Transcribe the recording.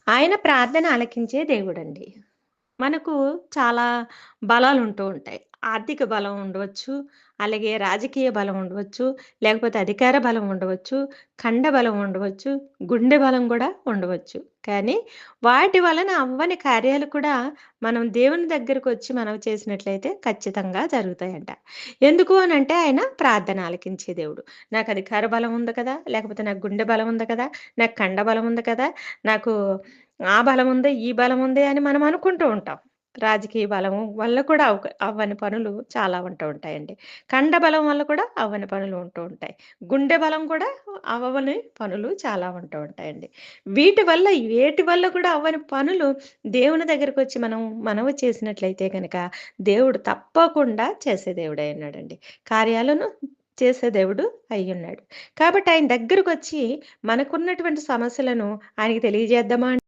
ఆయన ప్రార్థన ఆలకించే దేవుడండి. మనకు చాలా బలాలుంటూ ఉంటాయి. ఆర్థిక బలం ఉండవచ్చు, అలాగే రాజకీయ బలం ఉండవచ్చు, లేకపోతే అధికార బలం ఉండవచ్చు, ఖండ బలం ఉండవచ్చు, గుండె బలం గూడా ఉండవచ్చు. కానీ వాటి వలన అవ్వని కార్యాలు కూడా మనం దేవుని దగ్గరకొచ్చి మనవి చేసినట్లయితే ఖచ్చితంగా జరుగుతాయంట. ఎందుకు అనంటే ఆయన ప్రార్థన ఆలకించే దేవుడు. నాకు అధికార బలం ఉంది కదా! లేకపోతే నాకు గుండె బలం ఉంది కదా! నాకు కండ బలం ఉంది కదా! నాకు ఆ బలముంది, ఈ బలముంది అని మనం అనుకుంటూ ఉంటాం. రాజకీయ బలము వల్ల కూడా అవ్వని పనులు చాలా ఉంటూ ఉంటాయండి. కండ బలం వల్ల కూడా అవ్వని పనులు ఉంటూ ఉంటాయి. గుండె బలం కూడా అవ్వని పనులు చాలా ఉంటూ ఉంటాయండి. వీటి వల్ల వేటి వల్ల కూడా అవ్వని పనులు దేవుని దగ్గరకొచ్చి మనం మనవి చేసినట్లయితే గనక దేవుడు తప్పకుండా చేసే దేవుడై ఉన్నాడండి. కార్యాలను చేసే దేవుడు అయ్యున్నాడు. కాబట్టి ఆయన దగ్గరకొచ్చి మనకున్నటువంటి సమస్యలను ఆయనకి తెలియజేద్దామా